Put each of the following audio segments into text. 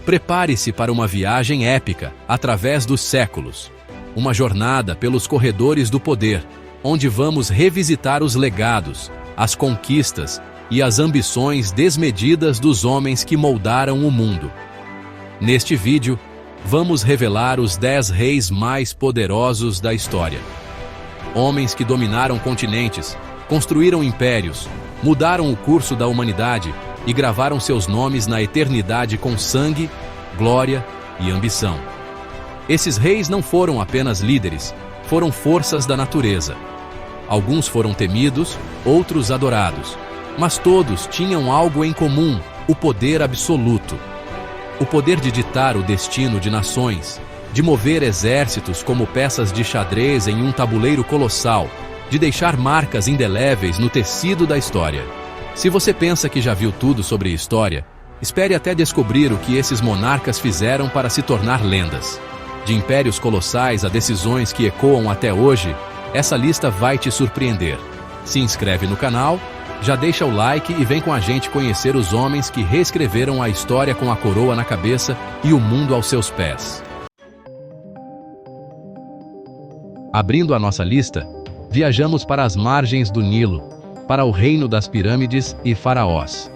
Prepare-se para uma viagem épica através dos séculos. Uma jornada pelos corredores do poder, onde vamos revisitar os legados, as conquistas e as ambições desmedidas dos homens que moldaram o mundo. Neste vídeo, vamos revelar os 10 reis mais poderosos da história. Homens que dominaram continentes, construíram impérios, mudaram o curso da humanidade e gravaram seus nomes na eternidade com sangue, glória e ambição. Esses reis não foram apenas líderes, foram forças da natureza. Alguns foram temidos, outros adorados, mas todos tinham algo em comum: o poder absoluto. O poder de ditar o destino de nações, de mover exércitos como peças de xadrez em um tabuleiro colossal, de deixar marcas indeléveis no tecido da história. Se você pensa que já viu tudo sobre história, espere até descobrir o que esses monarcas fizeram para se tornar lendas. De impérios colossais a decisões que ecoam até hoje, essa lista vai te surpreender. Se inscreve no canal, já deixa o like e vem com a gente conhecer os homens que reescreveram a história com a coroa na cabeça e o mundo aos seus pés. Abrindo a nossa lista, viajamos para as margens do Nilo, para o reino das pirâmides e faraós.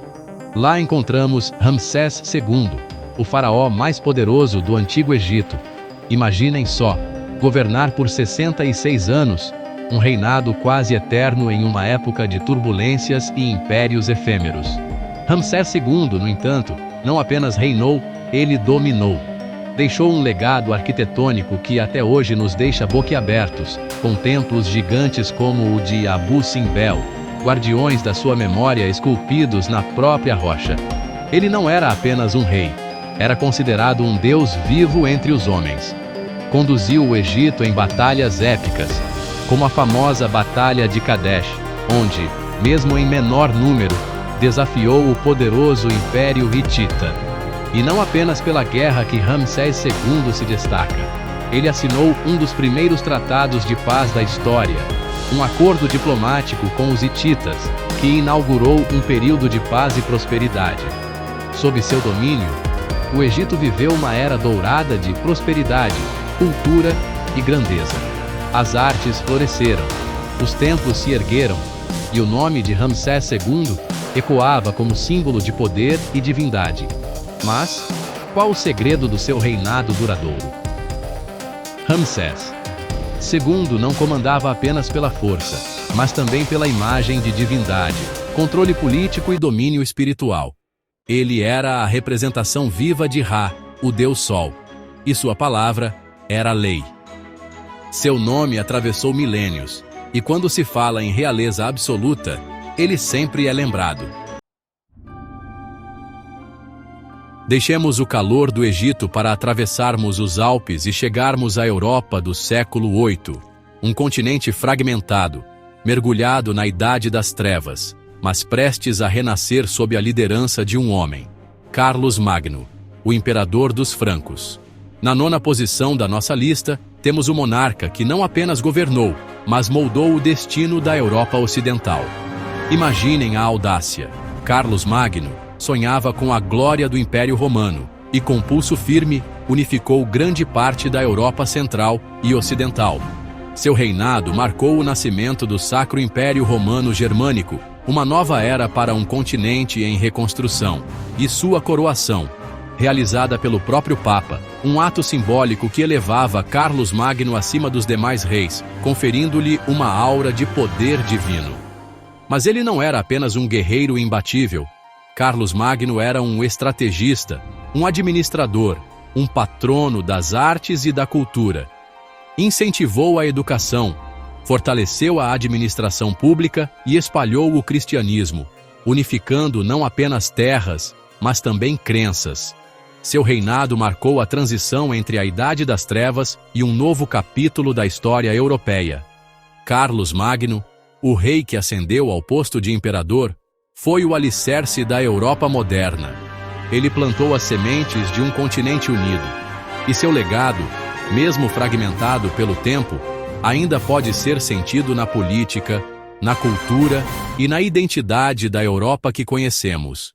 Lá encontramos Ramsés II, o faraó mais poderoso do Antigo Egito. Imaginem só, governar por 66 anos, um reinado quase eterno em uma época de turbulências e impérios efêmeros. Ramsés II, no entanto, não apenas reinou, ele dominou. Deixou um legado arquitetônico que até hoje nos deixa boquiabertos, com templos gigantes como o de Abu Simbel, guardiões da sua memória esculpidos na própria rocha. Ele não era apenas um rei, era considerado um deus vivo entre os homens. Conduziu o Egito em batalhas épicas, como a famosa Batalha de Kadesh, onde, mesmo em menor número, desafiou o poderoso Império Hitita. E não apenas pela guerra que Ramsés II se destaca. Ele assinou um dos primeiros tratados de paz da história, um acordo diplomático com os hititas, que inaugurou um período de paz e prosperidade. Sob seu domínio, o Egito viveu uma era dourada de prosperidade, cultura e grandeza. As artes floresceram, os templos se ergueram, e o nome de Ramsés II ecoava como símbolo de poder e divindade. Mas, qual o segredo do seu reinado duradouro? Ramsés II não comandava apenas pela força, mas também pela imagem de divindade, controle político e domínio espiritual. Ele era a representação viva de Ra, o Deus Sol, e sua palavra era a lei. Seu nome atravessou milênios, e quando se fala em realeza absoluta, ele sempre é lembrado. Deixemos o calor do Egito para atravessarmos os Alpes e chegarmos à Europa do século VIII, um continente fragmentado, mergulhado na Idade das Trevas, mas prestes a renascer sob a liderança de um homem, Carlos Magno, o imperador dos francos. Na 9ª posição da nossa lista, temos o monarca que não apenas governou, mas moldou o destino da Europa Ocidental. Imaginem a audácia. Carlos Magno sonhava com a glória do Império Romano e, com pulso firme, unificou grande parte da Europa Central e Ocidental. Seu reinado marcou o nascimento do Sacro Império Romano Germânico, uma nova era para um continente em reconstrução, e sua coroação, realizada pelo próprio Papa, um ato simbólico que elevava Carlos Magno acima dos demais reis, conferindo-lhe uma aura de poder divino. Mas ele não era apenas um guerreiro imbatível. Carlos Magno era um estrategista, um administrador, um patrono das artes e da cultura. Incentivou a educação, fortaleceu a administração pública e espalhou o cristianismo, unificando não apenas terras, mas também crenças. Seu reinado marcou a transição entre a Idade das Trevas e um novo capítulo da história europeia. Carlos Magno, o rei que ascendeu ao posto de imperador, foi o alicerce da Europa moderna. Ele plantou as sementes de um continente unido, e seu legado, mesmo fragmentado pelo tempo, ainda pode ser sentido na política, na cultura e na identidade da Europa que conhecemos.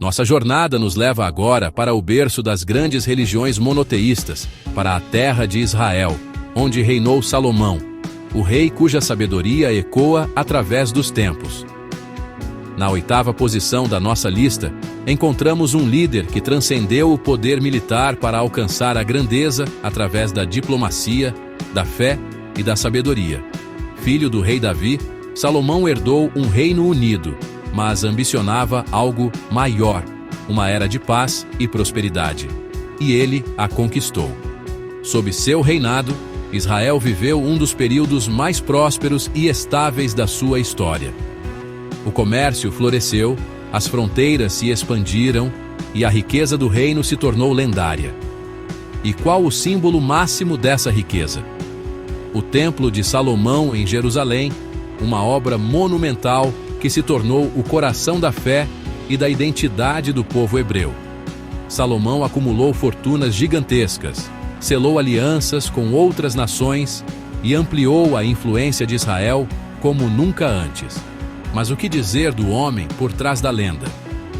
Nossa jornada nos leva agora para o berço das grandes religiões monoteístas, para a terra de Israel, onde reinou Salomão, o rei cuja sabedoria ecoa através dos tempos. Na 8ª posição da nossa lista, encontramos um líder que transcendeu o poder militar para alcançar a grandeza através da diplomacia, da fé e da sabedoria. Filho do rei Davi, Salomão herdou um reino unido, mas ambicionava algo maior, uma era de paz e prosperidade. E ele a conquistou. Sob seu reinado, Israel viveu um dos períodos mais prósperos e estáveis da sua história. O comércio floresceu, as fronteiras se expandiram e a riqueza do reino se tornou lendária. E qual o símbolo máximo dessa riqueza? O Templo de Salomão em Jerusalém, uma obra monumental que se tornou o coração da fé e da identidade do povo hebreu. Salomão acumulou fortunas gigantescas, selou alianças com outras nações e ampliou a influência de Israel como nunca antes. Mas o que dizer do homem por trás da lenda?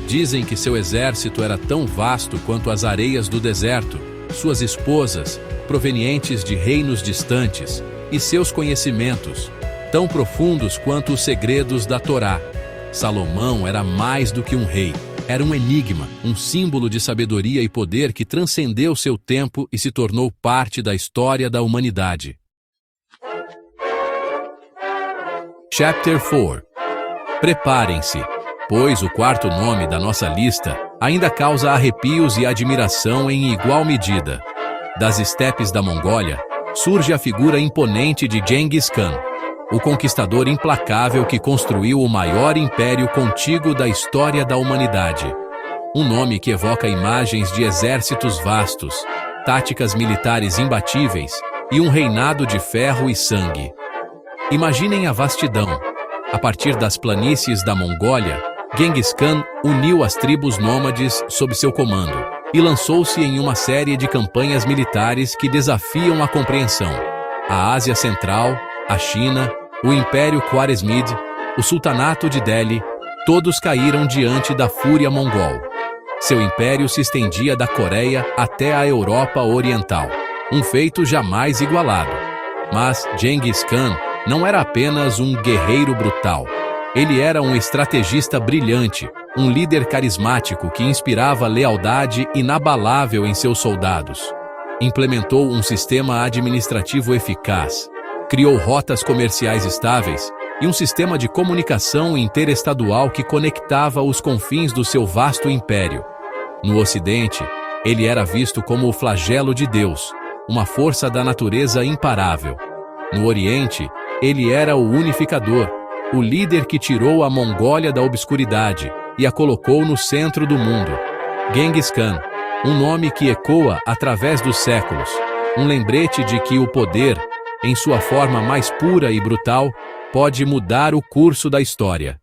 Dizem que seu exército era tão vasto quanto as areias do deserto, suas esposas, provenientes de reinos distantes, e seus conhecimentos, tão profundos quanto os segredos da Torá. Salomão era mais do que um rei, era um enigma, um símbolo de sabedoria e poder que transcendeu seu tempo e se tornou parte da história da humanidade. Chapter 4. Preparem-se, pois o 4º nome da nossa lista ainda causa arrepios e admiração em igual medida. Das estepes da Mongólia, surge a figura imponente de Genghis Khan, o conquistador implacável que construiu o maior império contíguo da história da humanidade. Um nome que evoca imagens de exércitos vastos, táticas militares imbatíveis e um reinado de ferro e sangue. Imaginem a vastidão. A partir das planícies da Mongólia, Genghis Khan uniu as tribos nômades sob seu comando e lançou-se em uma série de campanhas militares que desafiam a compreensão. A Ásia Central, a China, o Império Khwarezmid, o Sultanato de Delhi, todos caíram diante da fúria mongol. Seu império se estendia da Coreia até a Europa Oriental, um feito jamais igualado. Mas Genghis Khan não era apenas um guerreiro brutal. Ele era um estrategista brilhante, um líder carismático que inspirava lealdade inabalável em seus soldados. Implementou um sistema administrativo eficaz, criou rotas comerciais estáveis e um sistema de comunicação interestadual que conectava os confins do seu vasto império. No Ocidente, ele era visto como o flagelo de Deus, uma força da natureza imparável. No Oriente, ele era o unificador, o líder que tirou a Mongólia da obscuridade e a colocou no centro do mundo. Genghis Khan, um nome que ecoa através dos séculos, um lembrete de que o poder, em sua forma mais pura e brutal, pode mudar o curso da história.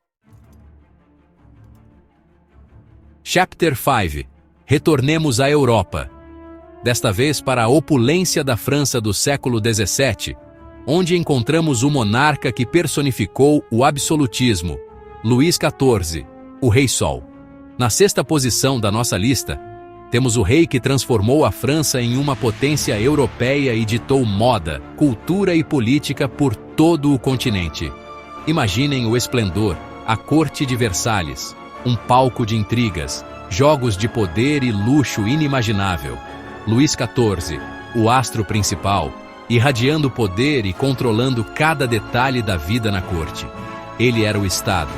Chapter 5. Retornemos à Europa. Desta vez para a opulência da França do século XVII, onde encontramos o monarca que personificou o absolutismo, Luís XIV, o Rei Sol. Na 6ª posição da nossa lista, temos o rei que transformou a França em uma potência europeia e ditou moda, cultura e política por todo o continente. Imaginem o esplendor, a corte de Versalhes, um palco de intrigas, jogos de poder e luxo inimaginável. Luís XIV, o astro principal, irradiando poder e controlando cada detalhe da vida na corte. Ele era o Estado,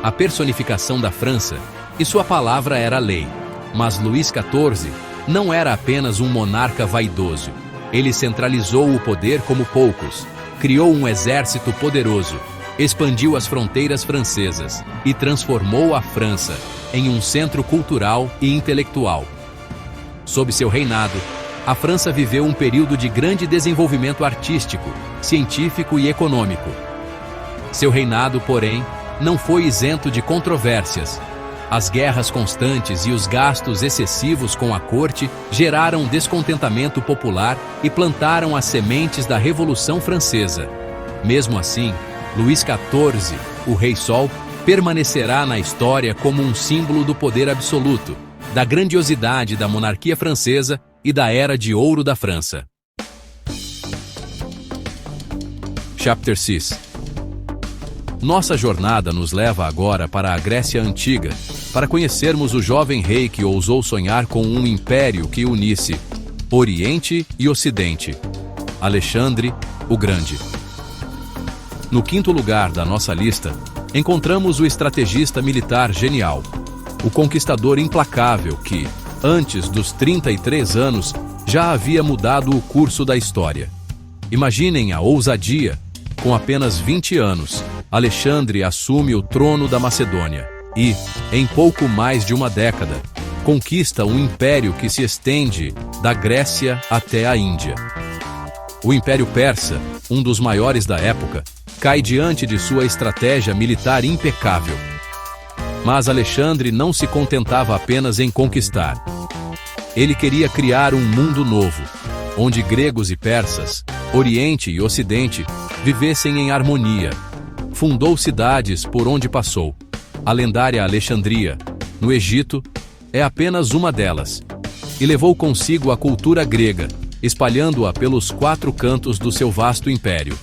a personificação da França, e sua palavra era lei. Mas Luís XIV não era apenas um monarca vaidoso. Ele centralizou o poder como poucos, criou um exército poderoso, expandiu as fronteiras francesas e transformou a França em um centro cultural e intelectual. Sob seu reinado, a França viveu um período de grande desenvolvimento artístico, científico e econômico. Seu reinado, porém, não foi isento de controvérsias. As guerras constantes e os gastos excessivos com a corte geraram descontentamento popular e plantaram as sementes da Revolução Francesa. Mesmo assim, Luís XIV, o Rei Sol, permanecerá na história como um símbolo do poder absoluto, da grandiosidade da monarquia francesa e da Era de Ouro da França. Chapter 6. Nossa jornada nos leva agora para a Grécia Antiga, para conhecermos o jovem rei que ousou sonhar com um império que unisse Oriente e Ocidente, Alexandre o Grande. No quinto lugar da nossa lista, encontramos o estrategista militar genial, o conquistador implacável que, antes dos 33 anos, já havia mudado o curso da história. Imaginem a ousadia. Com apenas 20 anos, Alexandre assume o trono da Macedônia e, em pouco mais de uma década, conquista um império que se estende da Grécia até a Índia. O Império Persa, um dos maiores da época, cai diante de sua estratégia militar impecável. Mas Alexandre não se contentava apenas em conquistar. Ele queria criar um mundo novo, onde gregos e persas, Oriente e Ocidente, vivessem em harmonia. Fundou cidades por onde passou. A lendária Alexandria, no Egito, é apenas uma delas. E levou consigo a cultura grega, espalhando-a pelos 4 cantos do seu vasto império.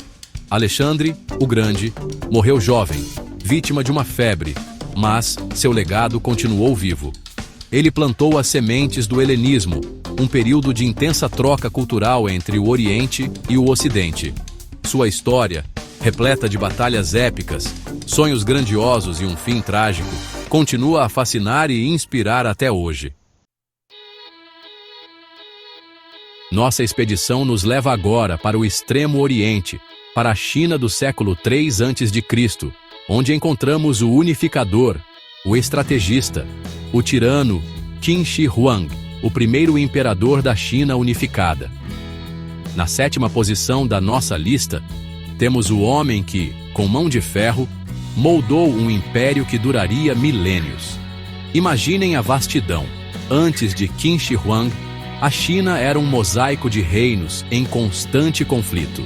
Alexandre, o Grande, morreu jovem, vítima de uma febre, mas seu legado continuou vivo. Ele plantou as sementes do helenismo, um período de intensa troca cultural entre o Oriente e o Ocidente. Sua história, repleta de batalhas épicas, sonhos grandiosos e um fim trágico, continua a fascinar e inspirar até hoje. Nossa expedição nos leva agora para o extremo Oriente, para a China do século III a.C., onde encontramos o unificador, o estrategista, o tirano Qin Shi Huang, o primeiro imperador da China unificada. Na 7ª posição da nossa lista, temos o homem que, com mão de ferro, moldou um império que duraria milênios. Imaginem a vastidão. Antes de Qin Shi Huang, a China era um mosaico de reinos em constante conflito.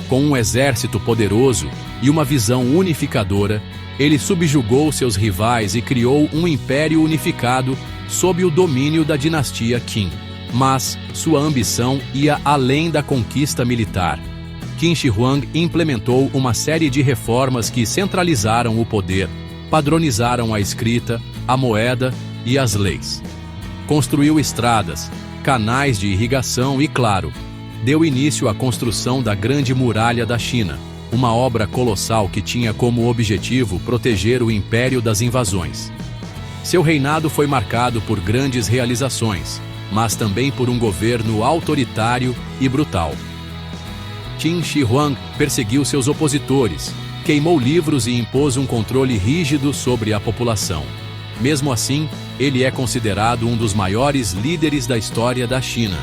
Com um exército poderoso e uma visão unificadora, ele subjugou seus rivais e criou um império unificado sob o domínio da dinastia Qin. Mas sua ambição ia além da conquista militar. Qin Shi Huang implementou uma série de reformas que centralizaram o poder, padronizaram a escrita, a moeda e as leis. Construiu estradas, canais de irrigação e, claro, deu início à construção da Grande Muralha da China, uma obra colossal que tinha como objetivo proteger o império das invasões. Seu reinado foi marcado por grandes realizações, mas também por um governo autoritário e brutal. Qin Shi Huang perseguiu seus opositores, queimou livros e impôs um controle rígido sobre a população. Mesmo assim, ele é considerado um dos maiores líderes da história da China,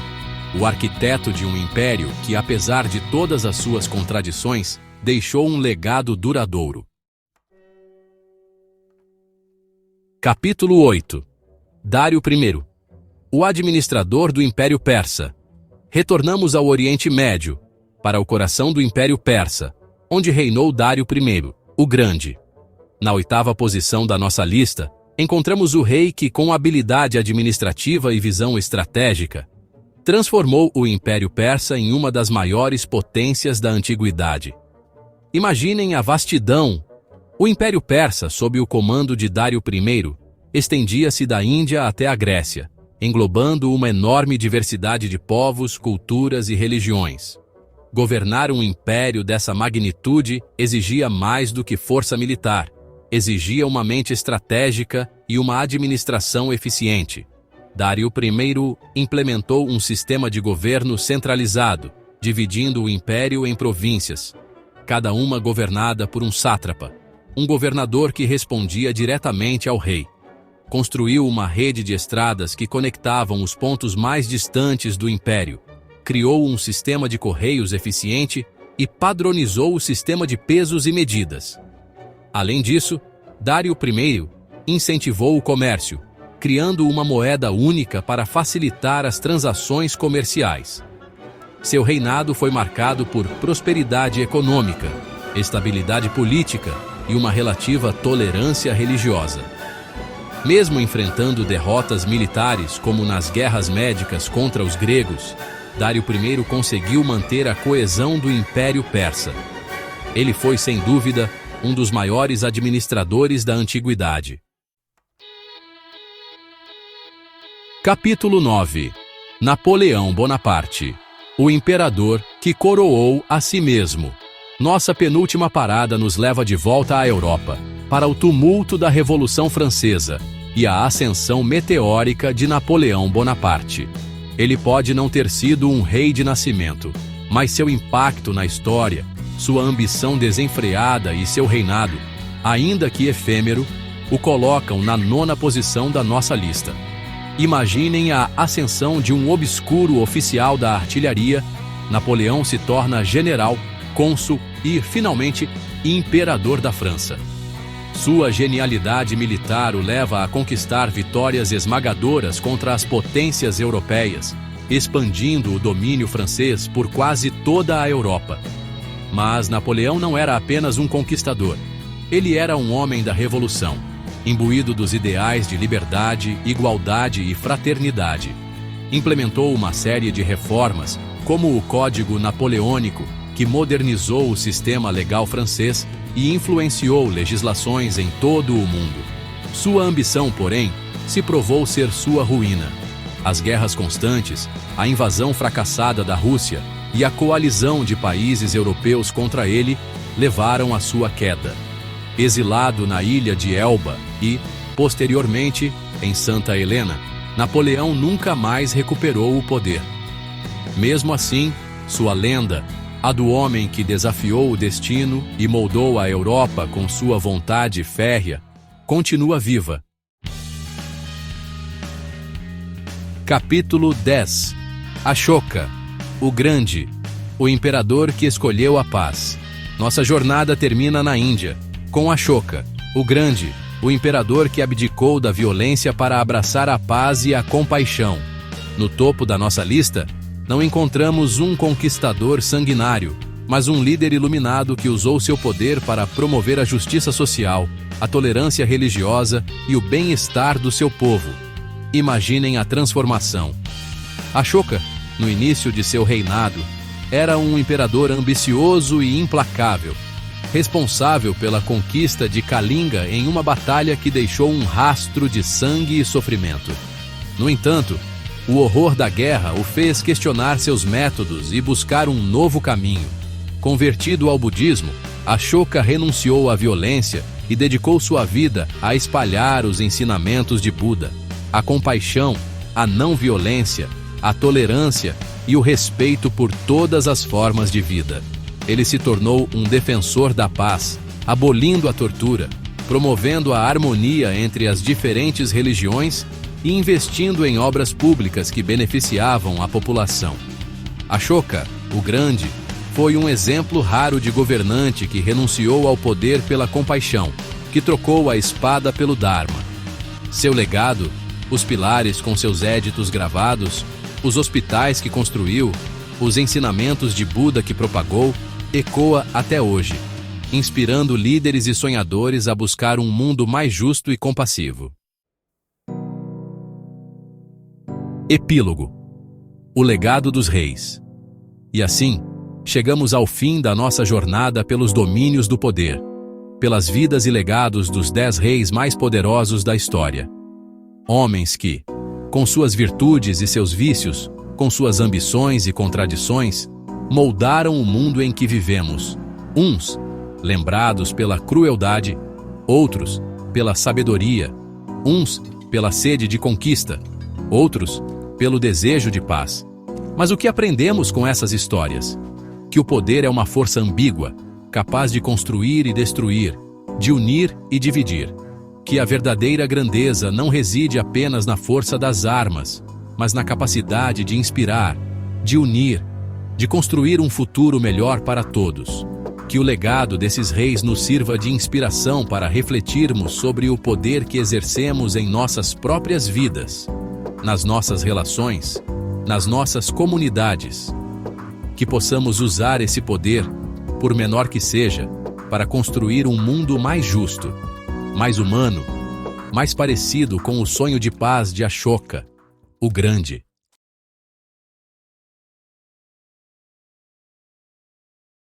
o arquiteto de um império que, apesar de todas as suas contradições, deixou um legado duradouro. Capítulo 8. Dário I, o administrador do Império Persa. Retornamos ao Oriente Médio, para o coração do Império Persa, onde reinou Dário I, o Grande. Na 8ª posição da nossa lista, encontramos o rei que, com habilidade administrativa e visão estratégica, transformou o Império Persa em uma das maiores potências da antiguidade. Imaginem a vastidão. O Império Persa, sob o comando de Dário I, estendia-se da Índia até a Grécia, englobando uma enorme diversidade de povos, culturas e religiões. Governar um império dessa magnitude exigia mais do que força militar, exigia uma mente estratégica e uma administração eficiente. Dário I implementou um sistema de governo centralizado, dividindo o império em províncias, cada uma governada por um sátrapa, um governador que respondia diretamente ao rei. Construiu uma rede de estradas que conectavam os pontos mais distantes do império, criou um sistema de correios eficiente e padronizou o sistema de pesos e medidas. Além disso, Dário I incentivou o comércio, criando uma moeda única para facilitar as transações comerciais. Seu reinado foi marcado por prosperidade econômica, estabilidade política e uma relativa tolerância religiosa. Mesmo enfrentando derrotas militares, como nas guerras médicas contra os gregos, Dário I conseguiu manter a coesão do Império Persa. Ele foi, sem dúvida, um dos maiores administradores da antiguidade. Capítulo 9. Napoleão Bonaparte, o imperador que coroou a si mesmo. Nossa penúltima parada nos leva de volta à Europa, para o tumulto da Revolução Francesa e a ascensão meteórica de Napoleão Bonaparte. Ele pode não ter sido um rei de nascimento, mas seu impacto na história, sua ambição desenfreada e seu reinado, ainda que efêmero, o colocam na 9ª posição da nossa lista. Imaginem a ascensão de um obscuro oficial da artilharia. Napoleão se torna general, cônsul e, finalmente, imperador da França. Sua genialidade militar o leva a conquistar vitórias esmagadoras contra as potências europeias, expandindo o domínio francês por quase toda a Europa. Mas Napoleão não era apenas um conquistador. Ele era um homem da revolução, imbuído dos ideais de liberdade, igualdade e fraternidade. Implementou uma série de reformas, como o Código Napoleônico, que modernizou o sistema legal francês e influenciou legislações em todo o mundo. Sua ambição, porém, se provou ser sua ruína. As guerras constantes, a invasão fracassada da Rússia e a coalizão de países europeus contra ele levaram à sua queda. Exilado na ilha de Elba e, posteriormente, em Santa Helena, Napoleão nunca mais recuperou o poder. Mesmo assim, sua lenda, a do homem que desafiou o destino e moldou a Europa com sua vontade férrea, continua viva. Capítulo 10. Ashoka, o Grande, o imperador que escolheu a paz. Nossa jornada termina na Índia, com Ashoka, o Grande, o imperador que abdicou da violência para abraçar a paz e a compaixão. No topo da nossa lista, não encontramos um conquistador sanguinário, mas um líder iluminado que usou seu poder para promover a justiça social, a tolerância religiosa e o bem-estar do seu povo. Imaginem a transformação. Ashoka, no início de seu reinado, era um imperador ambicioso e implacável, responsável pela conquista de Kalinga em uma batalha que deixou um rastro de sangue e sofrimento. No entanto, o horror da guerra o fez questionar seus métodos e buscar um novo caminho. Convertido ao budismo, Ashoka renunciou à violência e dedicou sua vida a espalhar os ensinamentos de Buda, a compaixão, a não violência, a tolerância e o respeito por todas as formas de vida. Ele se tornou um defensor da paz, abolindo a tortura, promovendo a harmonia entre as diferentes religiões e investindo em obras públicas que beneficiavam a população. Ashoka, o Grande, foi um exemplo raro de governante que renunciou ao poder pela compaixão, que trocou a espada pelo Dharma. Seu legado, os pilares com seus éditos gravados, os hospitais que construiu, os ensinamentos de Buda que propagou, ecoa até hoje, inspirando líderes e sonhadores a buscar um mundo mais justo e compassivo. Epílogo. O legado dos reis. E assim, chegamos ao fim da nossa jornada pelos domínios do poder, pelas vidas e legados dos 10 reis mais poderosos da história. Homens que, com suas virtudes e seus vícios, com suas ambições e contradições, moldaram o mundo em que vivemos. Uns, lembrados pela crueldade, outros, pela sabedoria, uns, pela sede de conquista, outros, pelo desejo de paz. Mas o que aprendemos com essas histórias? Que o poder é uma força ambígua, capaz de construir e destruir, de unir e dividir. Que a verdadeira grandeza não reside apenas na força das armas, mas na capacidade de inspirar, de unir, de construir um futuro melhor para todos. Que o legado desses reis nos sirva de inspiração para refletirmos sobre o poder que exercemos em nossas próprias vidas, nas nossas relações, nas nossas comunidades. Que possamos usar esse poder, por menor que seja, para construir um mundo mais justo, mais humano, mais parecido com o sonho de paz de Ashoka, o Grande.